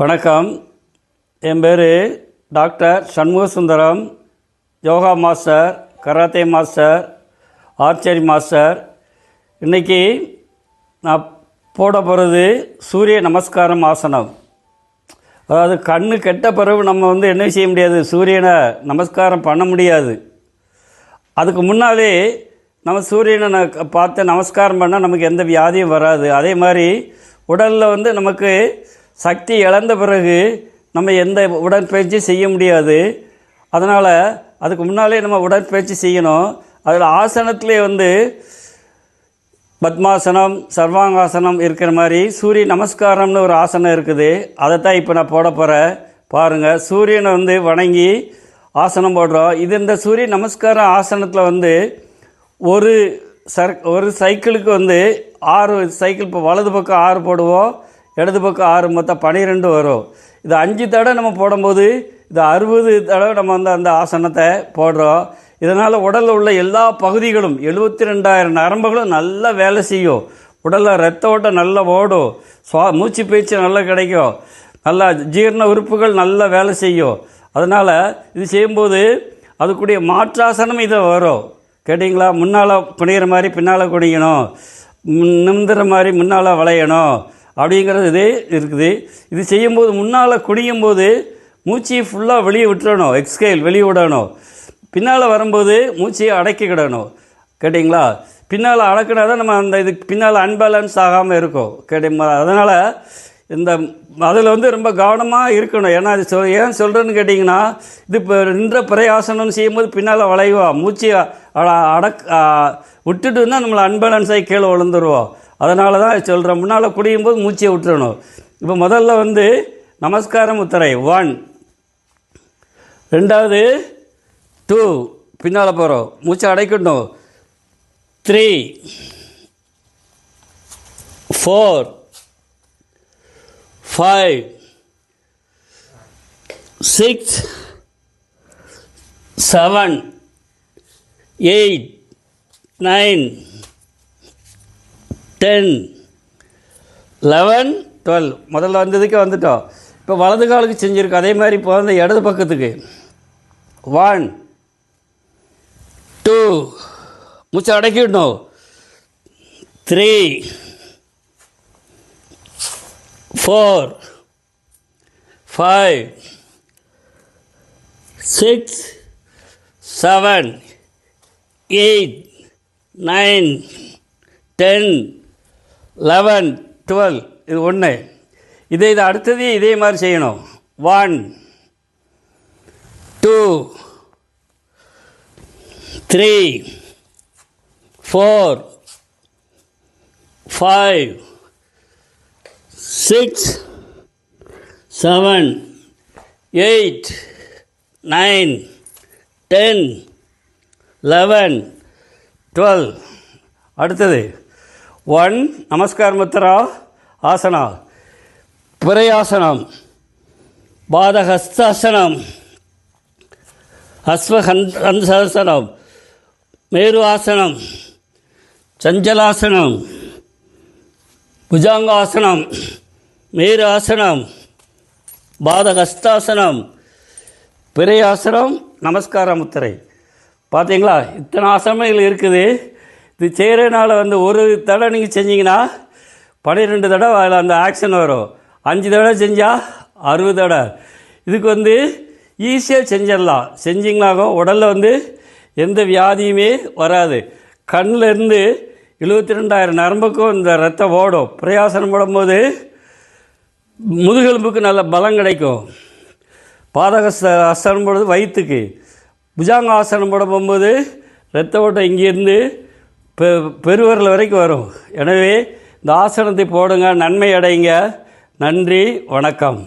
வணக்கம். என் பேர் doctor Shanmuga Sundaram. Yoga master, karate master, archery master. இன்றைக்கி நான் போட போகிறது சூரிய நமஸ்காரம் ஆசனம். அதாவது கண்ணு கெட்ட பிறகு நம்ம என்ன செய்ய முடியாது, சூரியனை நமஸ்காரம் பண்ண முடியாது. அதுக்கு முன்னாலே நம்ம சூரியனை பார்த்து நமஸ்காரம் பண்ணால் நமக்கு எந்த வியாதியும் வராது. அதே மாதிரி உடலில் நமக்கு சக்தி இழந்த பிறகு நம்ம எந்த உடற்பயிற்சி செய்ய முடியாது. அதனால் அதுக்கு முன்னாலே நம்ம உடற்பயிற்சி செய்யணும். அதில் ஆசனத்திலே பத்மாசனம், சர்வாங்காசனம் இருக்கிற மாதிரி சூரிய நமஸ்காரம்னு ஒரு ஆசனம் இருக்குது. அதைத்தான் இப்போ நான் போட போகிறேன். பாருங்கள், சூரியனை வணங்கி ஆசனம் போடுறோம். இந்த சூரிய நமஸ்கார ஆசனத்தில் ஒரு சைக்கிளுக்கு 6 சைக்கிள். இப்போ வலது பக்கம் 6 போடுவோம், இடது பக்கம் 6, மொத்தம் 12 வரும். இது 5 தடவை நம்ம போடும்போது இது 60 தடவை நம்ம அந்த ஆசனத்தை போடுறோம். இதனால் உடலில் உள்ள எல்லா பகுதிகளும் 72,000 நரம்புகளும் நல்லா வேலை செய்யும். உடலில் ரத்த ஓட்டம் நல்லா ஓடும், மூச்சு பயிற்சி நல்லா கிடைக்கும், நல்லா ஜீரண உறுப்புகள் நல்லா வேலை செய்யும். அதனால் இது செய்யும்போது அதுக்குரிய மாற்றாசனம் இதை வரும். கேட்டிங்களா? முன்னால் குனிகிற மாதிரி பின்னால் குனியணும், நிமிந்துற மாதிரி முன்னால் வளையணும் அப்படிங்கிறது இது இருக்குது. இது செய்யும்போது முன்னால் குனியும் போது மூச்சியை ஃபுல்லாக வெளியே விட்டுறணும், எக்ஸ்கேல் வெளியே விடணும். பின்னால் வரும்போது மூச்சியை அடக்கிக்கிடணும். கேட்டிங்களா? பின்னால் அடக்கினா தான் நம்ம இதுக்கு பின்னால் அன்பேலன்ஸ் ஆகாமல் இருக்கும். கேட்டிங்களா? அதனால் அதில் ரொம்ப கவனமாக இருக்கணும். ஏன்னா அது ஏன் சொல்கிறேன்னு கேட்டிங்கன்னா, இது இப்போ நின்ற பிரயாசனம்னு செய்யும்போது பின்னால் வளைவோம், மூச்சியை விட்டுட்டுன்னா நம்மளை அன்பேலன்ஸ் ஆகி கீழே விழுந்துருவோம். அதனால தான் சொல்கிறேன், முன்னால் குடியும் போது மூச்சியை விட்டுறணும். இப்போ முதல்ல நமஸ்காரம் முத்திரை 1, ரெண்டாவது 2, பின்னால் போகிறோம், மூச்சை அடைக்கணும். 3, 4, 5, 6, 7, 8, 9, 10, 11, 12. முதல்ல வந்ததுக்கு வந்துட்டோம். இப்போ வலது காலுக்கு செஞ்சுருக்கோம். அதே மாதிரி இப்போ இடது பக்கத்துக்கு 1, 2, மூச்சை அடக்கிடணும். 3, 4, 5, 6, 7, 8, 9, 10, 11, 12. இது 1. இது அடுத்தது இதே மாதிரி செய்யணும். 1, 2, 3, 4, 5, 6, 7, 8, 9, 10, 11, 12. அடுத்தது 1 நமஸ்கார முத்ரா ஆசனா, பிரயாசனம், பாதஹஸ்தாசனம், அஸ்வஹந்தாசனம், மேரு ஆசனம், சஞ்சலாசனம், புஜாங்காசனம், மேரு ஆசனம், பாதஹஸ்தாசனம், பிரயாசனம், நமஸ்கார முத்திரை. பார்த்தீங்களா? இத்தனை ஆசனங்கள் இருக்குது. இது செய்கிறனால ஒரு தடவை நீங்கள் செஞ்சிங்கன்னா 12 தடவை அதில் அந்த ஆக்ஷன் வரும். 5 தடவை செஞ்சால் 60 தடவை. இதுக்கு ஈஸியாக செஞ்சிடலாம். செஞ்சிங்களாக உடலில் எந்த வியாதியுமே வராது. கண்ணில் இருந்து 72,000 நரம்புக்கும் இந்த ரத்தம் ஓடும். பிரயாசனம் போடும்போது முதுகெலும்புக்கு நல்ல பலம் கிடைக்கும். பாதகாசனம் போடுறது வயிற்றுக்கு. புஜாங்க ஆசனம் போட போகும்போது ரத்த ஓட்டம் இங்கேருந்து பெருவரல் வரைக்கும் வரும். எனவே இந்த ஆசனத்தை போடுங்க, நன்மை அடைங்க. நன்றி, வணக்கம்.